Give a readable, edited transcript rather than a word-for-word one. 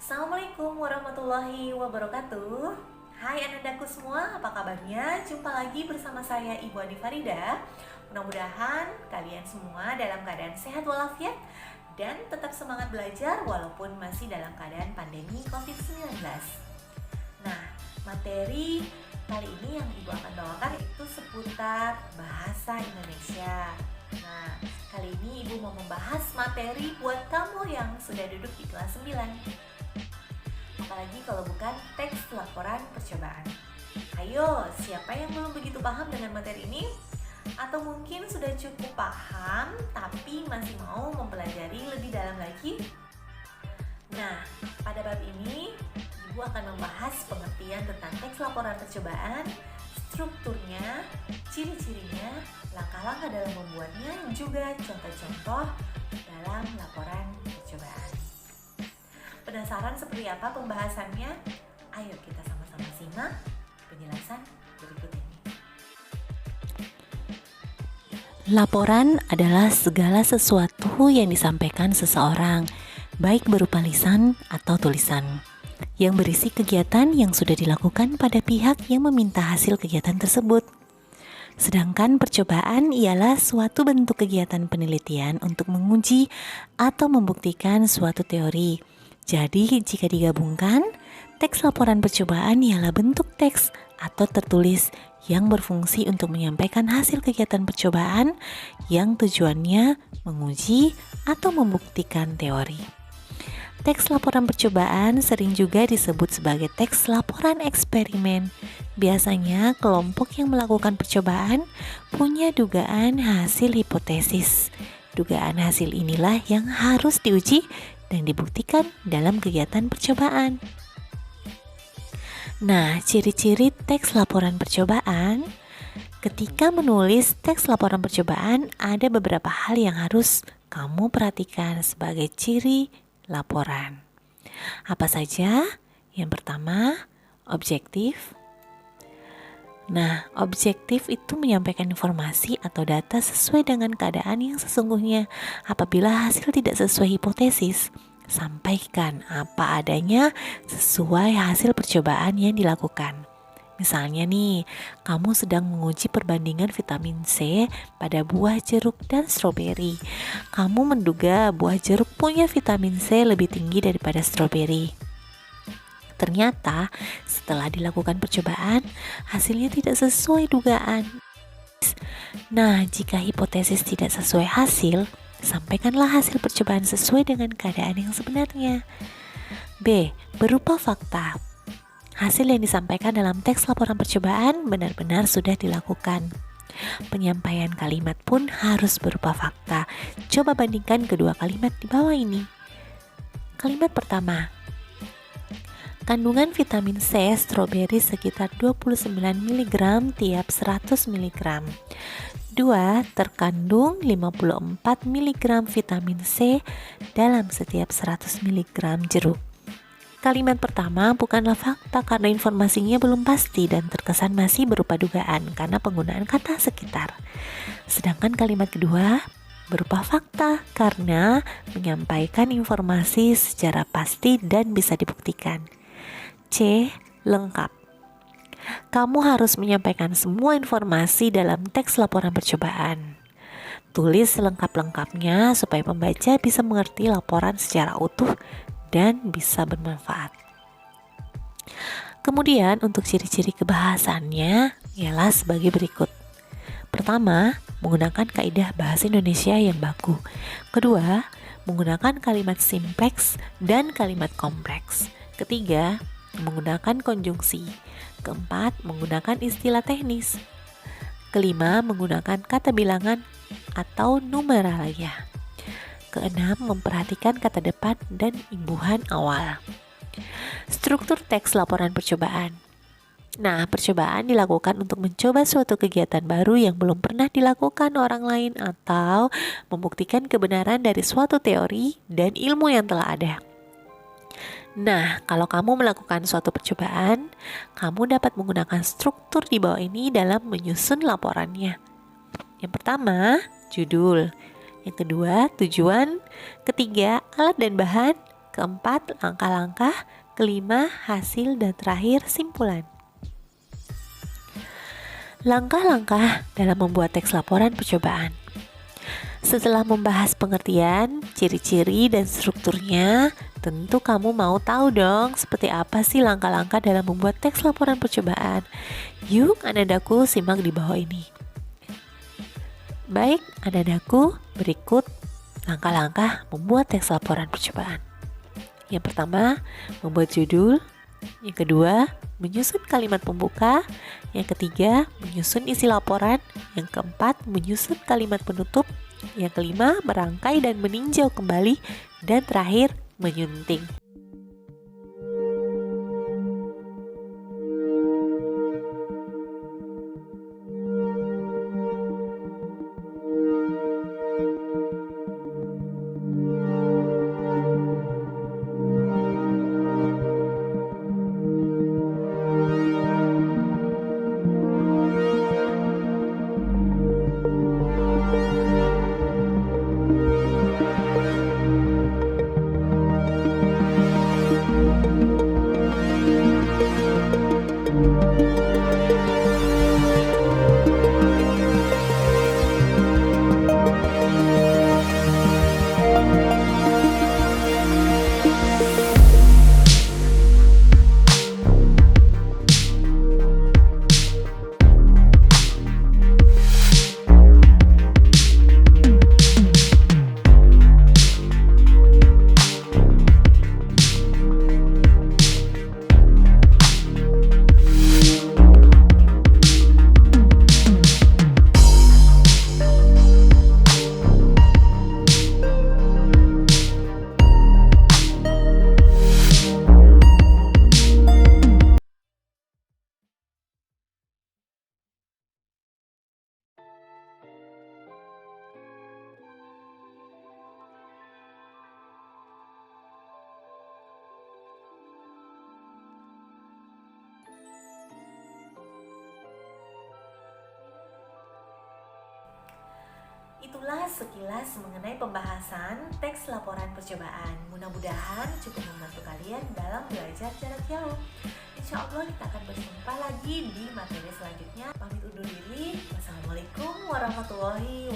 Assalamualaikum warahmatullahi wabarakatuh. Hai anandaku semua, apa kabarnya? Jumpa lagi bersama saya Ibu Adi Farida. Mudah-mudahan kalian semua dalam keadaan sehat walafiat dan tetap semangat belajar walaupun masih dalam keadaan pandemi COVID-19. Nah, materi kali ini yang Ibu akan bawakan itu seputar bahasa Indonesia. Nah, kali ini Ibu mau membahas materi buat kamu yang sudah duduk di kelas 9. Apalagi kalau bukan teks laporan percobaan. Ayo, siapa yang belum begitu paham dengan materi ini? Atau mungkin sudah cukup paham tapi masih mau mempelajari lebih dalam lagi? Nah, pada bab ini Ibu akan membahas pengertian tentang teks laporan percobaan, strukturnya, ciri-cirinya, langkah-langkah dalam membuatnya, juga contoh-contoh dalam laporan percobaan. Penasaran seperti apa pembahasannya? Ayo kita sama-sama simak penjelasan berikut ini. Laporan adalah segala sesuatu yang disampaikan seseorang, baik berupa lisan atau tulisan, yang berisi kegiatan yang sudah dilakukan pada pihak yang meminta hasil kegiatan tersebut. Sedangkan percobaan ialah suatu bentuk kegiatan penelitian untuk menguji atau membuktikan suatu teori. Jadi, jika digabungkan, teks laporan percobaan ialah bentuk teks atau tertulis yang berfungsi untuk menyampaikan hasil kegiatan percobaan yang tujuannya menguji atau membuktikan teori. Teks laporan percobaan sering juga disebut sebagai teks laporan eksperimen. Biasanya, kelompok yang melakukan percobaan punya dugaan hasil hipotesis. Dugaan hasil inilah yang harus diuji dan dibuktikan dalam kegiatan percobaan. Nah, ciri-ciri teks laporan percobaan. Ketika menulis teks laporan percobaan, ada beberapa hal yang harus kamu perhatikan sebagai ciri laporan. Apa saja? Yang pertama, objektif. Nah, objektif itu menyampaikan informasi atau data sesuai dengan keadaan yang sesungguhnya. Apabila hasil tidak sesuai hipotesis, sampaikan apa adanya sesuai hasil percobaan yang dilakukan. Misalnya nih, kamu sedang menguji perbandingan vitamin C pada buah jeruk dan stroberi. Kamu menduga buah jeruk punya vitamin C lebih tinggi daripada stroberi. Ternyata setelah dilakukan percobaan, hasilnya tidak sesuai dugaan. Nah, jika hipotesis tidak sesuai hasil, sampaikanlah hasil percobaan sesuai dengan keadaan yang sebenarnya. B. Berupa fakta. Hasil yang disampaikan dalam teks laporan percobaan benar-benar sudah dilakukan. Penyampaian kalimat pun harus berupa fakta. Coba bandingkan kedua kalimat di bawah ini. Kalimat pertama, kandungan vitamin C stroberi sekitar 29 mg tiap 100 mg. 2. Terkandung 54 mg vitamin C dalam setiap 100 mg jeruk. Kalimat pertama bukanlah fakta karena informasinya belum pasti dan terkesan masih berupa dugaan karena penggunaan kata sekitar. Sedangkan kalimat kedua berupa fakta karena menyampaikan informasi secara pasti dan bisa dibuktikan. C. Lengkap. Kamu harus menyampaikan semua informasi dalam teks laporan percobaan. Tulis selengkap-lengkapnya supaya pembaca bisa mengerti laporan secara utuh dan bisa bermanfaat. Kemudian untuk ciri-ciri kebahasannya ialah sebagai berikut. Pertama, menggunakan kaidah bahasa Indonesia yang baku. Kedua, menggunakan kalimat simpleks dan kalimat kompleks. Ketiga, menggunakan konjungsi. Keempat, menggunakan istilah teknis. Kelima, menggunakan kata bilangan atau numeralia. Keenam, memperhatikan kata depan dan imbuhan awal. Struktur teks laporan percobaan. Nah, percobaan dilakukan untuk mencoba suatu kegiatan baru yang belum pernah dilakukan orang lain atau membuktikan kebenaran dari suatu teori dan ilmu yang telah ada. Nah, kalau kamu melakukan suatu percobaan, kamu dapat menggunakan struktur di bawah ini dalam menyusun laporannya. Yang pertama, judul. Yang kedua, tujuan. Ketiga, alat dan bahan. keempat, langkah-langkah, kelima, hasil, dan terakhir, simpulan. Langkah-langkah dalam membuat teks laporan percobaan. Setelah membahas pengertian, ciri-ciri, dan strukturnya, tentu kamu mau tahu dong seperti apa sih langkah-langkah dalam membuat teks laporan percobaan. Yuk, anak-anakku simak di bawah ini. Baik, anak-anakku, berikut langkah-langkah membuat teks laporan percobaan. Yang pertama, membuat judul. Yang kedua, menyusun kalimat pembuka. Yang ketiga, menyusun isi laporan. Yang keempat, menyusun kalimat penutup. Yang kelima, merangkai dan meninjau kembali. Dan terakhir, menyunting. Itulah sekilas mengenai pembahasan teks laporan percobaan. Mudah-mudahan cukup membantu kalian dalam belajar jarak jauh. Insya Allah kita akan berjumpa lagi di materi selanjutnya. Pamit undur diri. Wassalamualaikum warahmatullahi